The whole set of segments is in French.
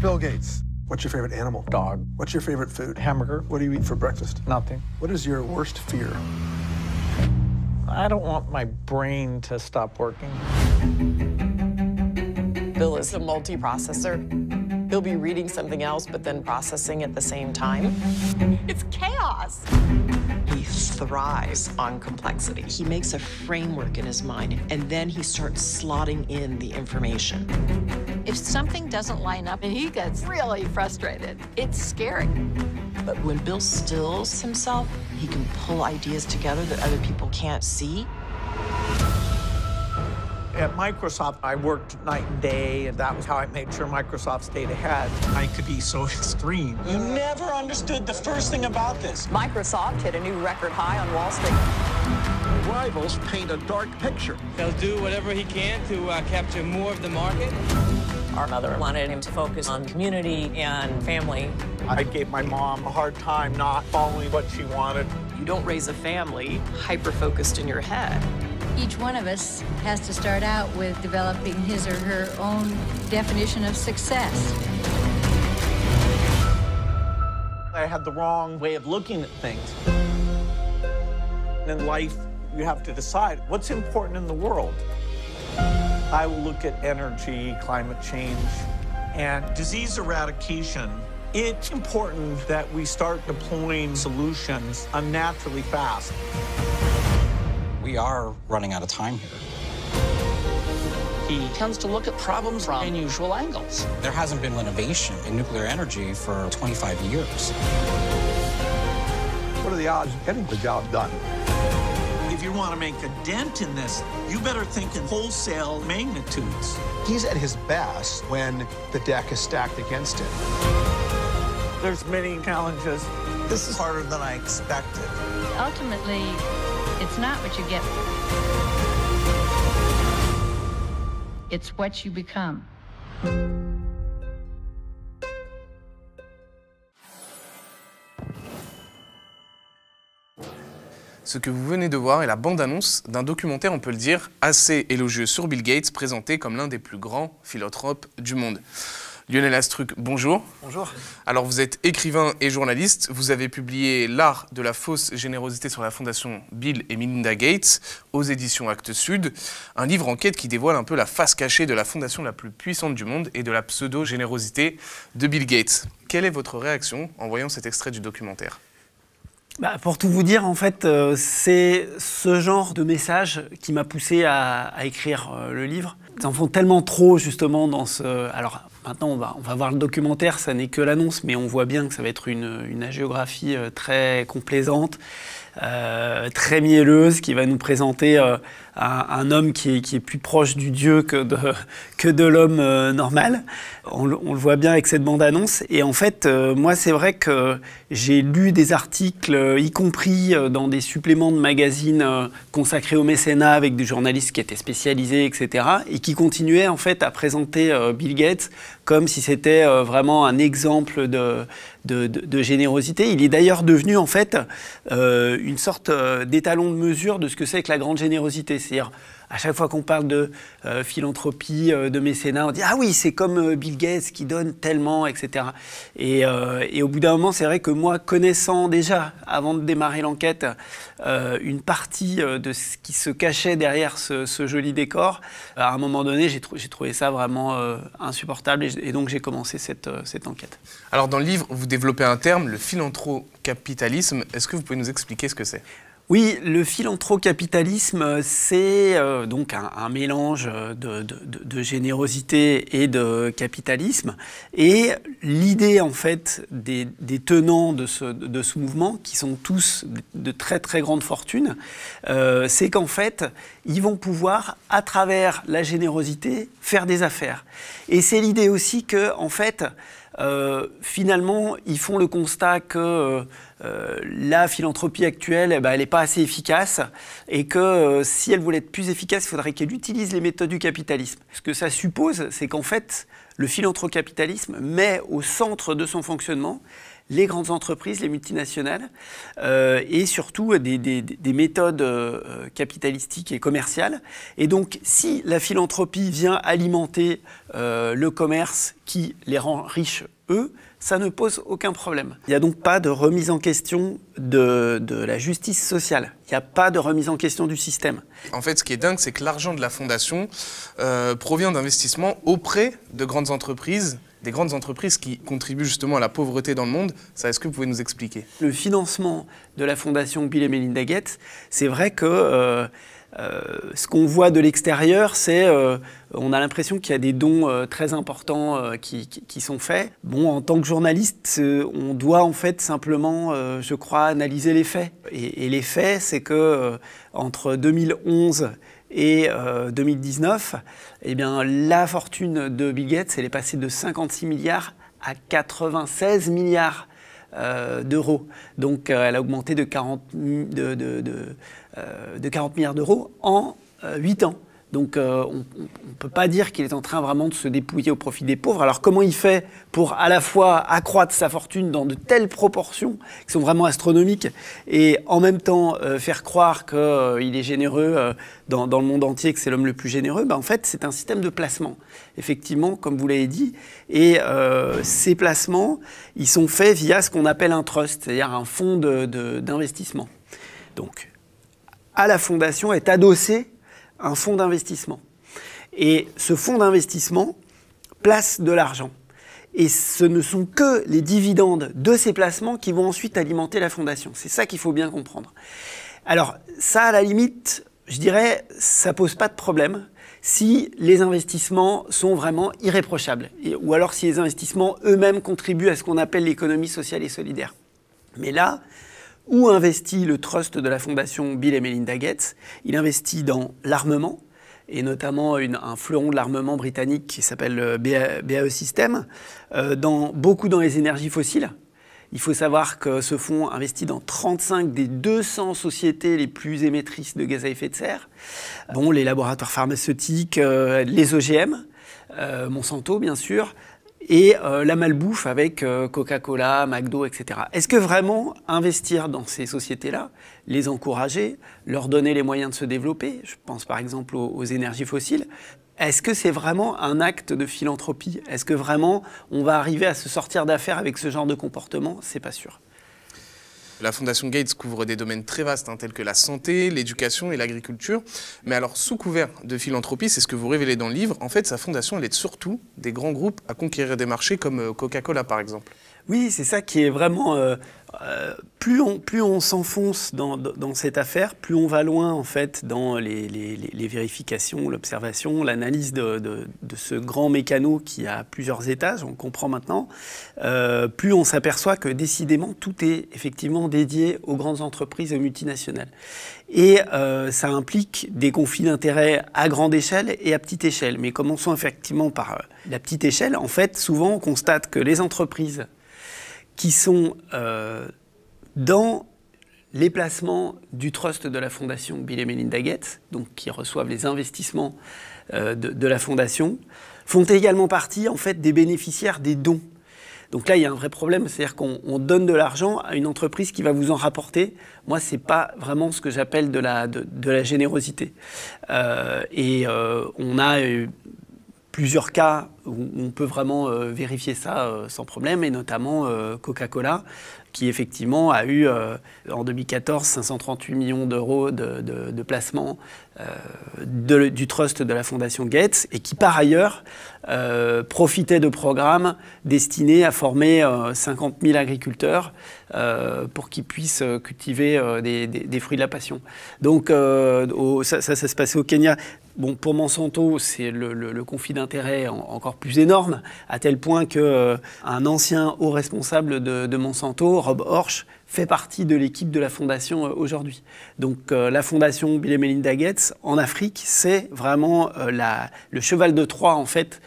Bill Gates, what's your favorite animal? Dog. What's your favorite food? Hamburger. What do you eat for breakfast? Nothing. What is your worst fear? I don't want my brain to stop working. Bill is a multiprocessor. He'll be reading something else, but then processing at the same time. It's chaos. He thrives on complexity. He makes a framework in his mind, and then he starts slotting in the information. If something doesn't line up, and he gets really frustrated, it's scary. But when Bill stills himself, he can pull ideas together that other people can't see. At Microsoft, I worked night and day, and that was how I made sure Microsoft stayed ahead. I could be so extreme. You never understood the first thing about this. Microsoft hit a new record high on Wall Street. Rivals paint a dark picture. He'll do whatever he can to capture more of the market. Our mother wanted him to focus on community and family. I gave my mom a hard time not following what she wanted. You don't raise a family hyper-focused in your head. Each one of us has to start out with developing his or her own definition of success. I had the wrong way of looking at things. In life, you have to decide what's important in the world. I will look at energy, climate change, and disease eradication. It's important that we start deploying solutions unnaturally fast. We are running out of time here. He tends to look at problems from unusual angles. There hasn't been innovation in nuclear energy for 25 years. What are the odds of getting the job done? If you want to make a dent in this, you better think in wholesale magnitudes. He's at his best when the deck is stacked against him. There's many challenges. This is harder than I expected. Ultimately, it's not what you get. It's what you become. Ce que vous venez de voir est la bande-annonce d'un documentaire, on peut le dire, assez élogieux sur Bill Gates, présenté comme l'un des plus grands philanthropes du monde. Lionel Astruc, bonjour. Bonjour. Alors vous êtes écrivain et journaliste, vous avez publié L'art de la fausse générosité sur la fondation Bill et Melinda Gates aux éditions Actes Sud, un livre enquête qui dévoile un peu la face cachée de la fondation la plus puissante du monde et de la pseudo-générosité de Bill Gates. Quelle est votre réaction en voyant cet extrait du documentaire ? Pour tout vous dire, en fait, c'est ce genre de message qui m'a poussé à écrire le livre. Ils en font tellement trop, justement, dans ce... Alors, maintenant, on va voir le documentaire, ça n'est que l'annonce, mais on voit bien que ça va être une hagiographie très complaisante, très mielleuse, qui va nous présenter un homme qui est plus proche du Dieu que de l'homme normal. On le voit bien avec cette bande-annonce. Et en fait, moi, c'est vrai que j'ai lu des articles, y compris dans des suppléments de magazines consacrés au mécénat, avec des journalistes qui étaient spécialisés, etc., et qui continuaient en fait à présenter Bill Gates comme si c'était vraiment un exemple de générosité. Il est d'ailleurs devenu en fait une sorte d'étalon de mesure de ce que c'est que la grande générosité. C'est-à-dire, à chaque fois qu'on parle de philanthropie, de mécénat, on dit « Ah oui, c'est comme Bill Gates qui donne tellement, etc. » Et au bout d'un moment, c'est vrai que moi, connaissant déjà, avant de démarrer l'enquête, une partie de ce qui se cachait derrière ce joli décor, à un moment donné, j'ai trouvé ça vraiment insupportable et donc j'ai commencé cette enquête. Alors dans le livre, vous développez un terme, le philanthrocapitalisme. Est-ce que vous pouvez nous expliquer ce que c'est ? Oui, le philanthrocapitalisme, c'est donc un mélange de générosité et de capitalisme. Et l'idée, en fait, des tenants de ce mouvement, qui sont tous de très très grandes fortunes, c'est qu'en fait, ils vont pouvoir, à travers la générosité, faire des affaires. Et c'est l'idée aussi que, en fait, finalement, ils font le constat que la philanthropie actuelle, elle n'est pas assez efficace et que si elle voulait être plus efficace, il faudrait qu'elle utilise les méthodes du capitalisme. Ce que ça suppose, c'est qu'en fait, le philanthrocapitalisme met au centre de son fonctionnement les grandes entreprises, les multinationales, et surtout des méthodes capitalistiques et commerciales. Et donc, si la philanthropie vient alimenter le commerce qui les rend riches, eux, ça ne pose aucun problème. Il n'y a donc pas de remise en question de la justice sociale. Il n'y a pas de remise en question du système. En fait, ce qui est dingue, c'est que l'argent de la fondation provient d'investissements auprès de grandes entreprises, des grandes entreprises qui contribuent justement à la pauvreté dans le monde. Ça, est-ce que vous pouvez nous expliquer? Le financement de la fondation Bill et Melinda Gates, c'est vrai que ce qu'on voit de l'extérieur, c'est on a l'impression qu'il y a des dons très importants qui sont faits. Bon, en tant que journaliste, on doit en fait simplement, je crois, analyser les faits. Et les faits, c'est que entre 2011 et 2019, eh bien, la fortune de Bill Gates, elle est passée de 56 milliards à 96 milliards d'euros. Donc elle a augmenté de 40 milliards d'euros en 8 ans. Donc on ne peut pas dire qu'il est en train vraiment de se dépouiller au profit des pauvres. Alors comment il fait pour à la fois accroître sa fortune dans de telles proportions qui sont vraiment astronomiques et en même temps faire croire qu'il est généreux dans le monde entier, que c'est l'homme le plus généreux? En fait, c'est un système de placement, effectivement, comme vous l'avez dit. Et ces placements, ils sont faits via ce qu'on appelle un trust, c'est-à-dire un fonds d'investissement. Donc, à la fondation est adossé un fonds d'investissement. Et ce fonds d'investissement place de l'argent. Et ce ne sont que les dividendes de ces placements qui vont ensuite alimenter la fondation. C'est ça qu'il faut bien comprendre. Alors, ça, à la limite, je dirais, ça pose pas de problème si les investissements sont vraiment irréprochables. Ou alors si les investissements eux-mêmes contribuent à ce qu'on appelle l'économie sociale et solidaire. Mais là, où investit le trust de la fondation Bill et Melinda Gates? Il investit dans l'armement, et notamment un fleuron de l'armement britannique qui s'appelle BAE Systems, beaucoup dans les énergies fossiles. Il faut savoir que ce fonds investit dans 35 des 200 sociétés les plus émettrices de gaz à effet de serre. Bon, les laboratoires pharmaceutiques, les OGM, Monsanto bien sûr, et la malbouffe avec Coca-Cola, McDo, etc. Est-ce que vraiment investir dans ces sociétés-là, les encourager, leur donner les moyens de se développer, je pense par exemple aux énergies fossiles, est-ce que c'est vraiment un acte de philanthropie? Est-ce que vraiment on va arriver à se sortir d'affaire avec ce genre de comportement? C'est pas sûr. La Fondation Gates couvre des domaines très vastes, tels que la santé, l'éducation et l'agriculture. Mais alors, sous couvert de philanthropie, c'est ce que vous révélez dans le livre, en fait, sa fondation, elle aide surtout des grands groupes à conquérir des marchés comme Coca-Cola, par exemple. Oui, c'est ça qui est vraiment... plus on s'enfonce dans cette affaire, plus on va loin, en fait, dans les vérifications, l'observation, l'analyse de ce grand mécano qui a plusieurs étages, on comprend maintenant, plus on s'aperçoit que décidément, tout est effectivement dédié aux grandes entreprises, aux multinationales. Et ça implique des conflits d'intérêts à grande échelle et à petite échelle. Mais commençons effectivement par la petite échelle. En fait, souvent, on constate que les entreprises qui sont dans les placements du trust de la fondation Bill et Melinda Gates, donc qui reçoivent les investissements de la fondation, font également partie en fait des bénéficiaires des dons. Donc là, il y a un vrai problème, c'est-à-dire qu'on donne de l'argent à une entreprise qui va vous en rapporter. Moi, c'est pas vraiment ce que j'appelle de la générosité. On a plusieurs cas où on peut vraiment vérifier ça sans problème, et notamment Coca-Cola, qui effectivement a eu en 2014 538 millions d'euros de placement du trust de la Fondation Gates, et qui par ailleurs profitait de programmes destinés à former 50 000 agriculteurs pour qu'ils puissent cultiver des fruits de la passion. Donc ça se passait au Kenya. Bon, pour Monsanto, c'est le conflit d'intérêts encore plus énorme, à tel point qu'un ancien haut responsable de Monsanto, Rob Horch, fait partie de l'équipe de la Fondation aujourd'hui. Donc la Fondation Bill et Melinda Gates, en Afrique, c'est vraiment le cheval de Troie, en fait,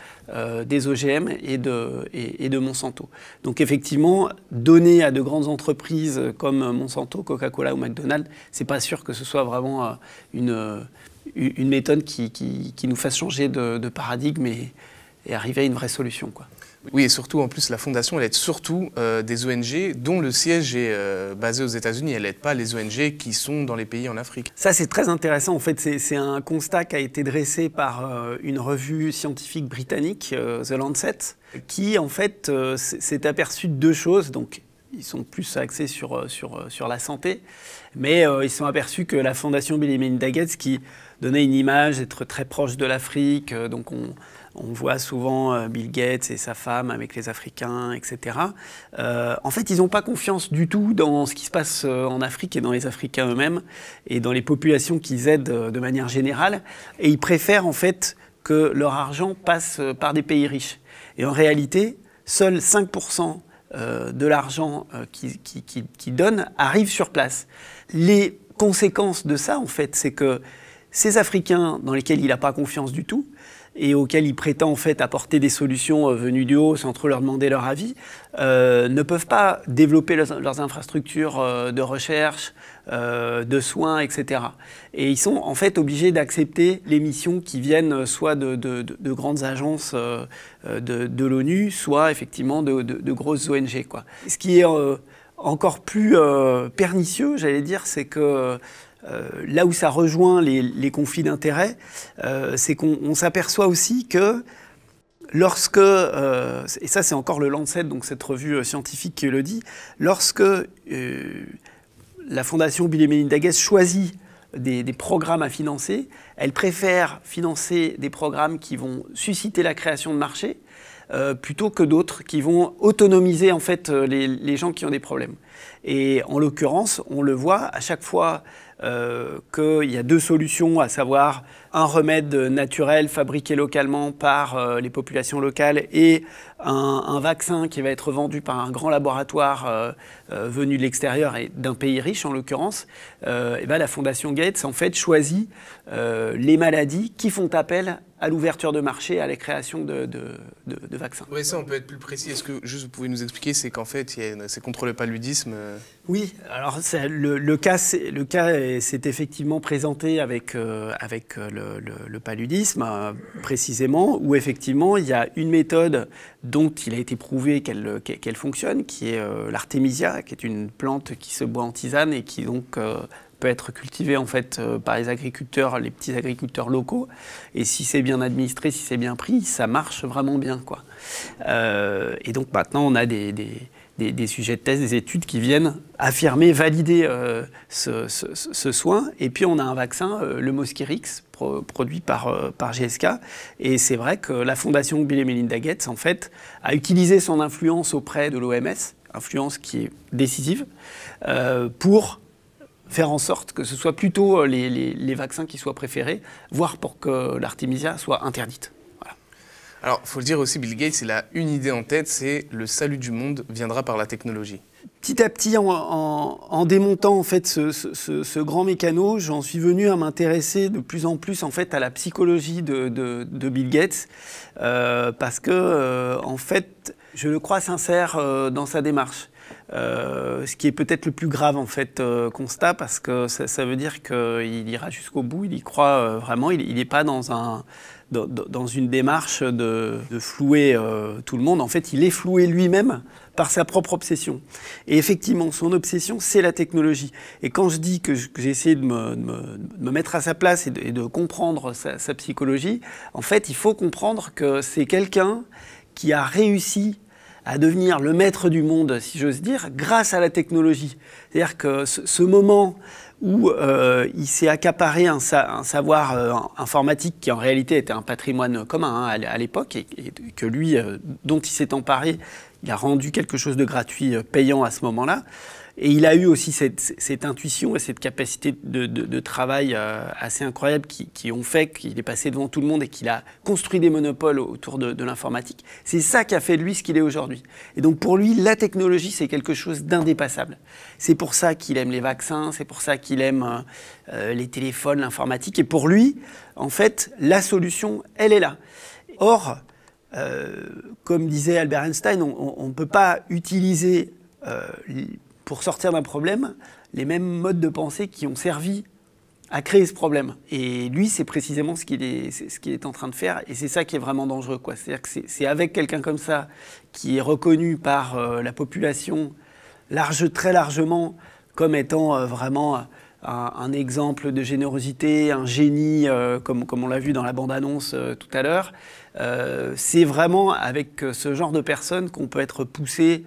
des OGM et de Monsanto. Donc effectivement, donner à de grandes entreprises comme Monsanto, Coca-Cola ou McDonald's, c'est pas sûr que ce soit vraiment une méthode qui nous fasse changer de paradigme et arriver à une vraie solution, quoi. Oui, et surtout, en plus, la Fondation, elle aide surtout des ONG dont le siège est basé aux États-Unis. Elle n'aide pas les ONG qui sont dans les pays en Afrique. Ça, c'est très intéressant. En fait, c'est un constat qui a été dressé par une revue scientifique britannique, The Lancet, qui, en fait, s'est aperçu de deux choses. Donc, ils sont plus axés sur la santé, mais ils se sont aperçus que la Fondation Bill et Melinda Gates, qui donnait une image d'être très proche de l'Afrique, donc on voit souvent Bill Gates et sa femme avec les Africains, etc. En fait, ils n'ont pas confiance du tout dans ce qui se passe en Afrique et dans les Africains eux-mêmes et dans les populations qu'ils aident de manière générale. Et ils préfèrent en fait que leur argent passe par des pays riches. Et en réalité, seuls 5% de l'argent qu'ils donnent arrive sur place. Les conséquences de ça, en fait, c'est que ces Africains dans lesquels il n'a pas confiance du tout, et auxquels il prétend en fait apporter des solutions venues du haut sans trop leur demander leur avis, ne peuvent pas développer leurs infrastructures de recherche, de soins, etc. Et ils sont en fait obligés d'accepter les missions qui viennent soit de grandes agences de l'ONU, soit effectivement de grosses ONG, quoi. Ce qui est encore plus pernicieux, j'allais dire, c'est que là où ça rejoint les conflits d'intérêts, c'est qu'on s'aperçoit aussi que lorsque, et ça c'est encore le Lancet, donc cette revue scientifique qui le dit, lorsque la Fondation Bill et Melinda Gates choisit des programmes à financer, elle préfère financer des programmes qui vont susciter la création de marchés plutôt que d'autres qui vont autonomiser en fait les gens qui ont des problèmes. Et en l'occurrence, on le voit à chaque fois qu'il y a deux solutions, à savoir un remède naturel fabriqué localement par les populations locales et un vaccin qui va être vendu par un grand laboratoire venu de l'extérieur et d'un pays riche en l'occurrence, et ben la Fondation Gates en fait choisit les maladies qui font appel à l'ouverture de marché, à la création de vaccins. Oui, ça on peut être plus précis. Est-ce que juste vous pouvez nous expliquer, c'est qu'en fait c'est contre le paludisme Oui, alors le cas s'est effectivement présenté avec le paludisme, précisément, où effectivement il y a une méthode dont il a été prouvé qu'elle fonctionne, qui est l'artémisia, qui est une plante qui se boit en tisane et qui donc peut être cultivée en fait par les agriculteurs, les petits agriculteurs locaux. Et si c'est bien administré, si c'est bien pris, ça marche vraiment bien, quoi. Et donc maintenant on a des sujets de thèse, des études qui viennent affirmer, valider ce soin. Et puis on a un vaccin, le Mosquirix, produit par GSK. Et c'est vrai que la Fondation Bill et Melinda Gates, en fait, a utilisé son influence auprès de l'OMS, influence qui est décisive, pour faire en sorte que ce soit plutôt les vaccins qui soient préférés, voire pour que l'artémisia soit interdite. Alors, il faut le dire aussi, Bill Gates, il a une idée en tête, c'est le salut du monde viendra par la technologie. Petit à petit, en démontant en fait ce grand mécano, j'en suis venu à m'intéresser de plus en plus en fait à la psychologie de Bill Gates, parce que en fait, je le crois sincère dans sa démarche. Ce qui est peut-être le plus grave en fait constat, parce que ça veut dire qu'il ira jusqu'au bout, il y croit vraiment, il n'est pas dans une démarche de flouer tout le monde. En fait, il est floué lui-même par sa propre obsession. Et effectivement, son obsession, c'est la technologie. Et quand je dis que j'ai essayé de me mettre à sa place et de comprendre sa psychologie, en fait, il faut comprendre que c'est quelqu'un qui a réussi à devenir le maître du monde, si j'ose dire, grâce à la technologie. C'est-à-dire que ce moment où il s'est accaparé un savoir informatique qui en réalité était un patrimoine commun à l'époque, et que lui, dont il s'est emparé, il a rendu quelque chose de gratuit, payant à ce moment-là. Et il a eu aussi cette intuition et cette capacité de travail assez incroyable qui ont fait qu'il est passé devant tout le monde et qu'il a construit des monopoles autour de l'informatique. C'est ça qui a fait de lui ce qu'il est aujourd'hui. Et donc pour lui, la technologie, c'est quelque chose d'indépassable. C'est pour ça qu'il aime les vaccins, c'est pour ça qu'il aime les téléphones, l'informatique. Et pour lui, en fait, la solution, elle est là. Or, comme disait Albert Einstein, on ne peut pas utiliser pour sortir d'un problème les mêmes modes de pensée qui ont servi à créer ce problème. Et lui, c'est précisément ce qu'il est en train de faire, et c'est ça qui est vraiment dangereux, quoi. C'est-à-dire que c'est avec quelqu'un comme ça, qui est reconnu par la population très largement comme étant vraiment un exemple de générosité, un génie, comme on l'a vu dans la bande-annonce tout à l'heure. C'est vraiment avec ce genre de personnes qu'on peut être poussé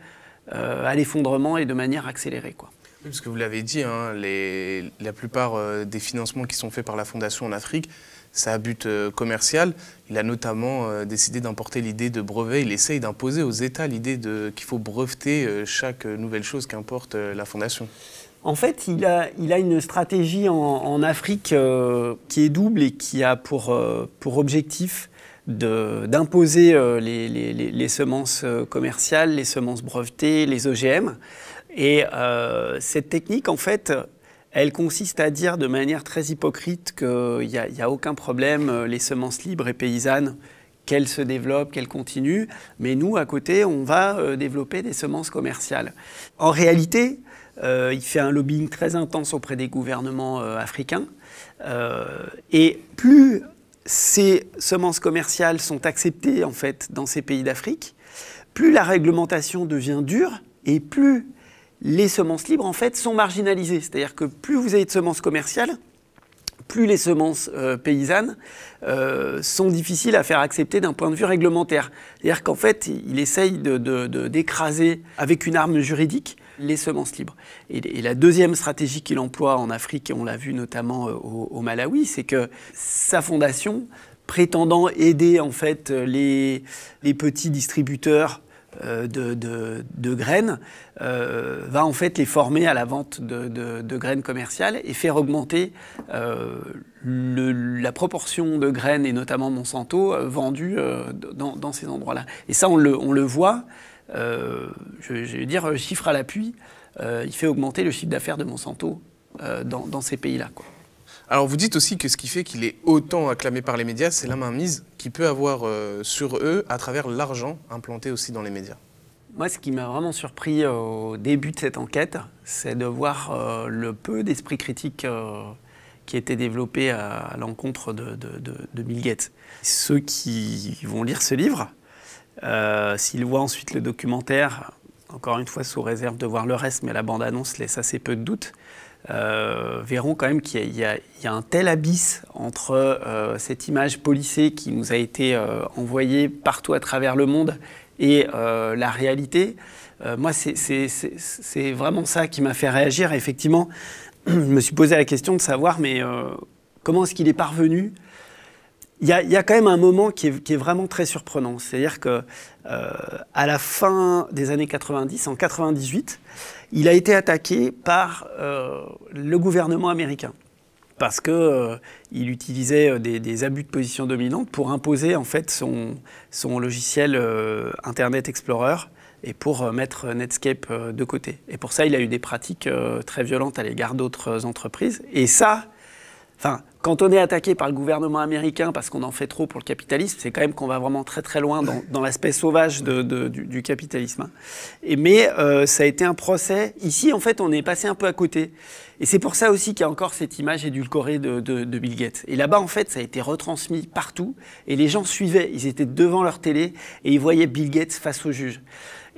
à l'effondrement et de manière accélérée, quoi. Oui, parce que vous l'avez dit, hein, la plupart des financements qui sont faits par la Fondation en Afrique, c'est à but commercial. Il a notamment décidé d'importer l'idée de brevet. Il essaye d'imposer aux États l'idée qu'il faut breveter chaque nouvelle chose qu'importe la Fondation. En fait, il a une stratégie en Afrique qui est double et qui a pour objectif d'imposer les semences commerciales, les semences brevetées, les OGM. Et cette technique, en fait, elle consiste à dire de manière très hypocrite qu'il n'y a aucun problème, les semences libres et paysannes, qu'elles se développent, qu'elles continuent, mais nous, à côté, on va développer des semences commerciales. En réalité, il fait un lobbying très intense auprès des gouvernements africains, et plus ces semences commerciales sont acceptées, en fait, dans ces pays d'Afrique, plus la réglementation devient dure, et plus les semences libres, en fait, sont marginalisées. C'est-à-dire que plus vous avez de semences commerciales, plus les semences paysannes sont difficiles à faire accepter d'un point de vue réglementaire. C'est-à-dire qu'en fait, il essaye d'écraser avec une arme juridique les semences libres. Et la deuxième stratégie qu'il emploie en Afrique, et on l'a vu notamment au Malawi, c'est que sa fondation, prétendant aider en fait les petits distributeurs de graines, va en fait les former à la vente de graines commerciales et faire augmenter la proportion de graines, et notamment Monsanto, vendues dans ces endroits-là. Et ça, on le voit, je vais dire chiffre à l'appui, il fait augmenter le chiffre d'affaires de Monsanto dans ces pays-là, quoi. Alors vous dites aussi que ce qui fait qu'il est autant acclamé par les médias, c'est la mainmise qu'il peut avoir sur eux à travers l'argent implanté aussi dans les médias. Moi, ce qui m'a vraiment surpris au début de cette enquête, c'est de voir le peu d'esprit critique qui était développé à l'encontre de Bill Gates. Ceux qui vont lire ce livre, s'ils voient ensuite le documentaire, encore une fois sous réserve de voir le reste, mais la bande-annonce laisse assez peu de doute, verront quand même qu'il y a un tel abysse entre cette image policée qui nous a été envoyée partout à travers le monde et la réalité. Moi, c'est vraiment ça qui m'a fait réagir. effectivement, je me suis posé la question de savoir, mais comment est-ce qu'il est parvenu ? Il y a quand même un moment qui est vraiment très surprenant. C'est-à-dire qu'à la fin des années 90, en 98, il a été attaqué par le gouvernement américain. Parce qu'il utilisait des abus de position dominante pour imposer en fait son logiciel Internet Explorer et pour mettre Netscape de côté. Et pour ça, il a eu des pratiques très violentes à l'égard d'autres entreprises. Et ça, quand on est attaqué par le gouvernement américain parce qu'on en fait trop pour le capitalisme, c'est quand même qu'on va vraiment très très loin dans l'aspect sauvage du capitalisme. Mais ça a été un procès. Ici, en fait, on est passé un peu à côté. Et c'est pour ça aussi qu'il y a encore cette image édulcorée de Bill Gates. Et là-bas, en fait, ça a été retransmis partout. Et les gens suivaient. Ils étaient devant leur télé et ils voyaient Bill Gates face au juge.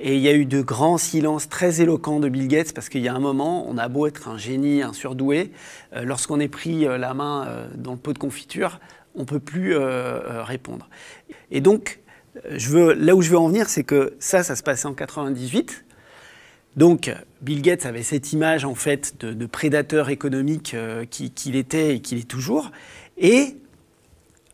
Et il y a eu de grands silences très éloquents de Bill Gates parce qu'il y a un moment, on a beau être un génie, un surdoué, lorsqu'on est pris la main dans le pot de confiture, on ne peut plus répondre. Et donc, là où je veux en venir, c'est que ça se passait en 98. Donc, Bill Gates avait cette image en fait de prédateur économique qu'il était et qu'il est toujours. Et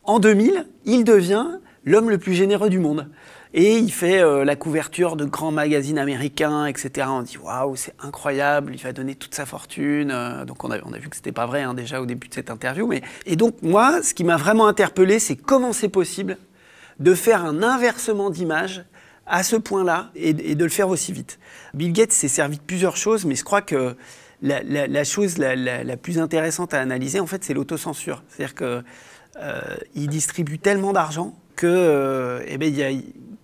en 2000, il devient l'homme le plus généreux du monde. Et il fait la couverture de grands magazines américains, etc. On dit « Waouh, c'est incroyable, il va donner toute sa fortune ». Donc on a vu que ce n'était pas vrai déjà au début de cette interview. Et donc moi, ce qui m'a vraiment interpellé, c'est comment c'est possible de faire un inversement d'image à ce point-là et de le faire aussi vite. Bill Gates s'est servi de plusieurs choses, mais je crois que la chose la plus intéressante à analyser, en fait, c'est l'autocensure. C'est-à-dire qu'il distribue tellement d'argent que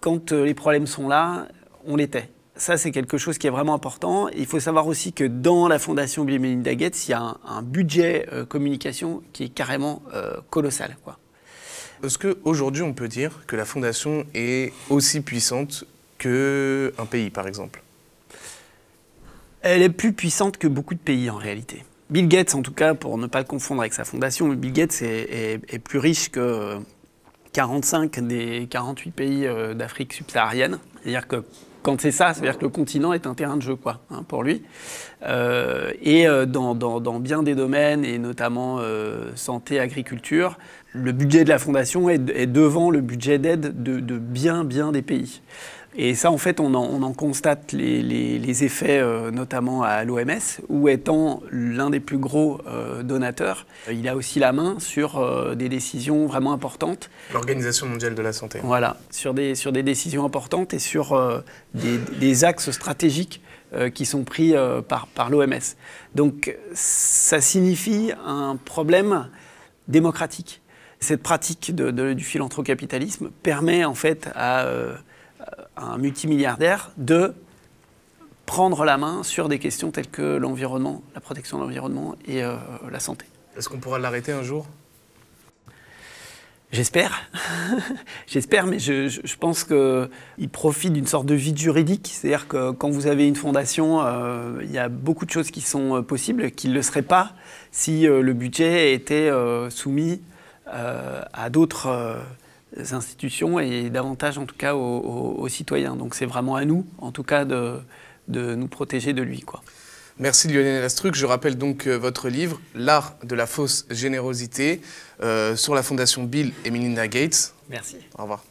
quand les problèmes sont là, on les tait. Ça, c'est quelque chose qui est vraiment important. Il faut savoir aussi que dans la Fondation Bill et Melinda Gates, il y a un budget communication qui est carrément colossal, quoi. Est-ce qu'aujourd'hui, on peut dire que la Fondation est aussi puissante qu'un pays, par exemple? Elle est plus puissante que beaucoup de pays, en réalité. Bill Gates, en tout cas, pour ne pas le confondre avec sa fondation, Bill Gates est plus riche que 45 des 48 pays d'Afrique subsaharienne. C'est-à-dire que quand c'est ça, c'est-à-dire que le continent est un terrain de jeu, quoi, hein, pour lui. Dans bien des domaines, et notamment santé, agriculture, le budget de la Fondation est devant le budget d'aide de bien des pays. Et ça, en fait, on en constate les effets, notamment à l'OMS, où étant l'un des plus gros donateurs, il a aussi la main sur des décisions vraiment importantes. L'Organisation mondiale de la santé. Voilà, sur des décisions importantes et sur des axes stratégiques qui sont pris par l'OMS. Donc, ça signifie un problème démocratique. Cette pratique du philanthrocapitalisme permet, en fait, à un multimilliardaire de prendre la main sur des questions telles que l'environnement, la protection de l'environnement et la santé. Est-ce qu'on pourra l'arrêter un jour? J'espère. J'espère, mais je pense qu'il profite d'une sorte de vide juridique. C'est-à-dire que quand vous avez une fondation, il y a beaucoup de choses qui sont possibles, qui ne le seraient pas si le budget était soumis à d'autres institutions et davantage en tout cas aux citoyens. Donc c'est vraiment à nous, en tout cas, de nous protéger de lui, quoi. Merci Lionel Astruc. Je rappelle donc votre livre « L'art de la fausse générosité » sur la Fondation Bill et Melinda Gates. Merci. Au revoir.